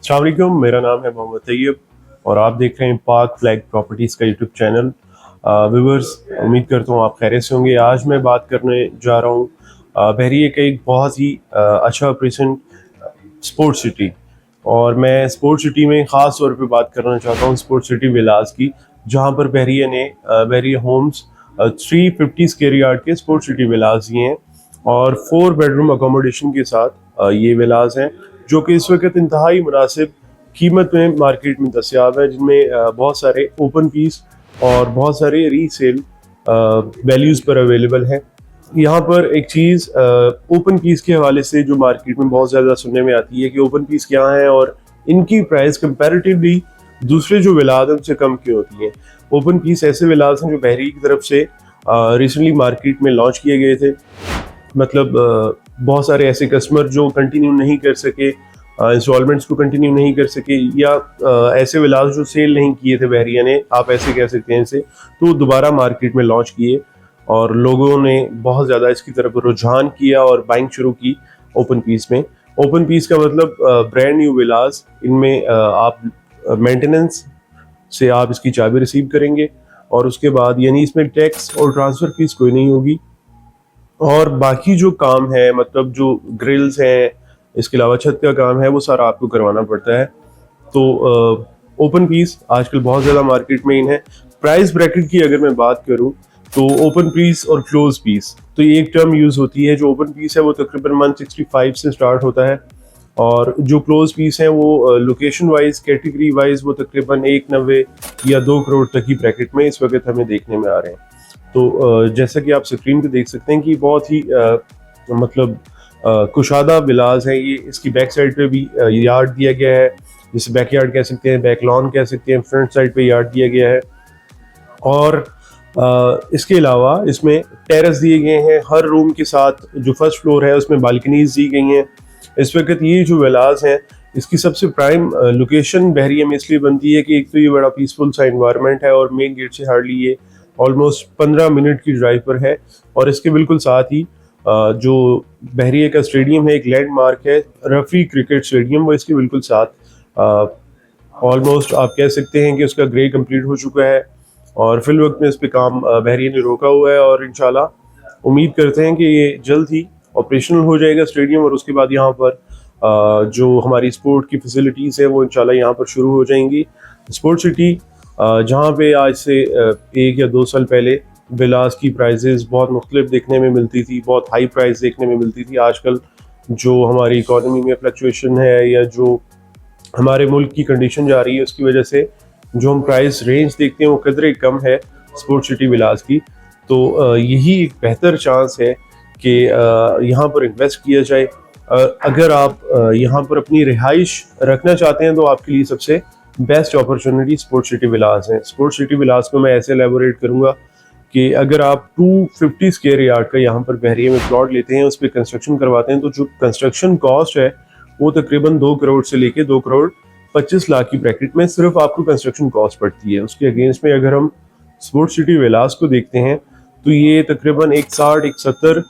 अस्सलाम वालेकुम, मेरा नाम है मोहम्मद तैयब और आप देख रहे हैं पाक फ्लैग प्रॉपर्टीज़ का यूट्यूब चैनल। व्यूवर्स, उम्मीद करता हूँ आप खैरियत से होंगे। आज मैं बात करने जा रहा हूँ बहरिया का एक बहुत ही अच्छा प्रेजेंट स्पोर्ट्स सिटी, और मैं स्पोर्ट्स सिटी में ख़ास तौर पे बात करना चाहता हूँ स्पोर्ट्स सिटी विलास की, जहाँ पर बहरिया ने बहरिया होम्स 350 स्क्वायर यार्ड के स्पोर्ट्स सिटी विलास दिए हैं और 4 बेडरूम अकोमोडेशन के साथ ये विलास हैं, जो कि इस वक्त इंतहाई मुनासिब कीमत में मार्केट में दस्तियाब है, जिनमें बहुत सारे ओपन पीस और बहुत सारे रीसेल वैल्यूज़ पर अवेलेबल है। यहाँ पर एक चीज़ ओपन पीस के हवाले से जो मार्केट में बहुत ज़्यादा सुनने में आती है कि ओपन पीस क्या है और इनकी प्राइस कंपैरेटिवली दूसरे जो विलास हैं उनसे कम क्यों होती हैं। ओपन पीस ऐसे विलास हैं जो बहरी की तरफ से रिसेंटली मार्केट में लॉन्च किए गए थे। मतलब बहुत सारे ऐसे कस्टमर जो कंटिन्यू नहीं कर सके, इंस्टॉलमेंट्स को कंटिन्यू नहीं कर सके, या ऐसे विलास जो सेल नहीं किए थे बहरिया ने, आप ऐसे कह सकते हैं इसे, तो दोबारा मार्केट में लॉन्च किए और लोगों ने बहुत ज़्यादा इसकी तरफ रुझान किया और बाइंग शुरू की ओपन पीस में। ओपन पीस का मतलब ब्रांड न्यू विलास, इनमें आप मेंटेनेंस से आप इसकी चाबी रिसीव करेंगे और उसके बाद यानी इसमें टैक्स और ट्रांसफ़र फीस कोई नहीं होगी, और बाकी जो काम है मतलब जो ग्रिल्स हैं, इसके अलावा छत का काम है, वो सारा आपको करवाना पड़ता है। तो ओपन पीस आजकल बहुत ज़्यादा मार्केट में इन है। प्राइस ब्रैकेट की अगर मैं बात करूं तो ओपन पीस और क्लोज पीस, तो ये एक टर्म यूज़ होती है। जो ओपन पीस है वो तकरीबन 165 से स्टार्ट होता है, और जो क्लोज पीस हैं वो लोकेशन वाइज, कैटेगरी वाइज वो तकरीबन 190 या 2 करोड़ तक की ब्रैकेट में इस वक्त हमें देखने में आ रहे हैं। तो जैसा कि आप स्क्रीन पे देख सकते हैं कि बहुत ही मतलब कुशादा विलास है ये। इसकी बैक साइड पे भी यार्ड दिया गया है, जिसे बैक यार्ड कह सकते हैं, बैक लॉन कह सकते हैं। फ्रंट साइड पे यार्ड दिया गया है, और इसके अलावा इसमें टेरेस दिए गए हैं। हर रूम के साथ जो फर्स्ट फ्लोर है उसमें बालकनीज दी गई हैं। इस वक्त ये जो विलास हैं, इसकी सबसे प्राइम लोकेशन बहरिया में इसलिए बनती है कि एक तो ये बड़ा पीसफुल सा इन्वायरमेंट है और मेन गेट से हार्डली ये ऑलमोस्ट 15 मिनट की ड्राइव पर है, और इसके बिल्कुल साथ ही जो बहरिया का स्टेडियम है, एक लैंडमार्क है रफ़ी क्रिकेट स्टेडियम, वो इसके बिल्कुल साथ ऑलमोस्ट आप कह सकते हैं कि उसका ग्रे कंप्लीट हो चुका है और फिल वक्त में इस पे काम बहरिया ने रोका हुआ है, और इंशाल्लाह उम्मीद करते हैं कि ये जल्द ही ऑपरेशनल हो जाएगा स्टेडियम, और उसके बाद यहाँ पर जो हमारी स्पोर्ट की फैसिलिटीज़ है वो इंशाल्लाह यहाँ पर शुरू हो जाएंगी। स्पोर्ट सिटी जहाँ पे आज से 1 या 2 साल पहले विलास की प्राइजेज़ बहुत मुख्तलिफ देखने में मिलती थी, बहुत हाई प्राइस देखने में मिलती थी। आजकल जो हमारी इकॉनमी में फ्लक्चुएशन है या जो हमारे मुल्क की कंडीशन जा रही है, उसकी वजह से जो हम प्राइस रेंज देखते हैं वो कदरे कम है स्पोर्ट सिटी विलास की। तो यही एक बेहतर चांस है कि यहाँ पर इन्वेस्ट किया जाए। अगर आप यहाँ पर अपनी रिहाइश रखना चाहते हैं तो आपके लिए सबसे बेस्ट अपॉर्चुनिटी स्पोर्ट सिटी विलास है। स्पोर्ट सिटी विलास को मैं ऐसे एलेबोरेट करूँगा कि अगर आप 250 स्क्वायर यार्ड का यहाँ पर बहरिया में प्लॉट लेते हैं, उस पर कंस्ट्रक्शन करवाते हैं, तो जो कंस्ट्रक्शन कॉस्ट है वो तकरीबन 2 करोड़ से लेके 2 करोड़ 25 लाख की ब्रैकेट में सिर्फ आपको कंस्ट्रक्शन कॉस्ट पड़ती है। उसके अगेंस्ट में अगर हम स्पोर्ट सिटी विलास को देखते हैं तो ये तकरीबन 160 170,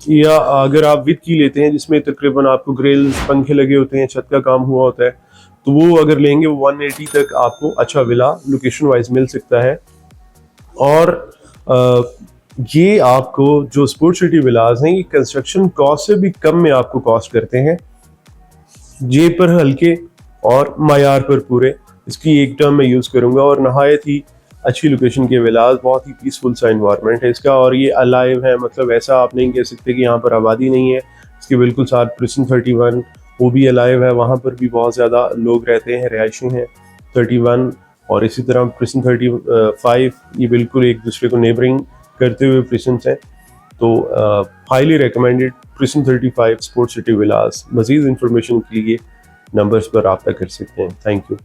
या अगर आप विद की लेते हैं जिसमें तकरीबन आपको ग्रिल्स, पंखे लगे होते हैं, छत का काम हुआ होता है, तो वो अगर लेंगे वो 180 तक आपको अच्छा विला लोकेशन वाइज मिल सकता है। और ये आपको जो स्पोर्ट सिटी विलास हैं ये कंस्ट्रक्शन कॉस्ट से भी कम में आपको कॉस्ट करते हैं, जेब पर हल्के और मायार पर पूरे। इसकी एक टर्म मैं यूज़ करूँगा, और नहायत ही अच्छी लोकेशन के विलास, बहुत ही पीसफुल सा इन्वायरमेंट है इसका, और ये अलाइव है। मतलब ऐसा आप नहीं कह सकते कि यहाँ पर आबादी नहीं है। इसके बिल्कुल साथ प्रिसन 31 वो भी अलाइव है, वहाँ पर भी बहुत ज़्यादा लोग रहते हैं, रिहायशी हैं 31, और इसी तरह प्रिसन 35 ये बिल्कुल एक दूसरे को नेबरिंग करते हुए प्रिसन्स हैं। तो highly recommended precinct 35 sport city villas. मज़ीद इंफॉर्मेशन के लिए नंबर्स पर रब्ता कर सकते हैं। Thank you.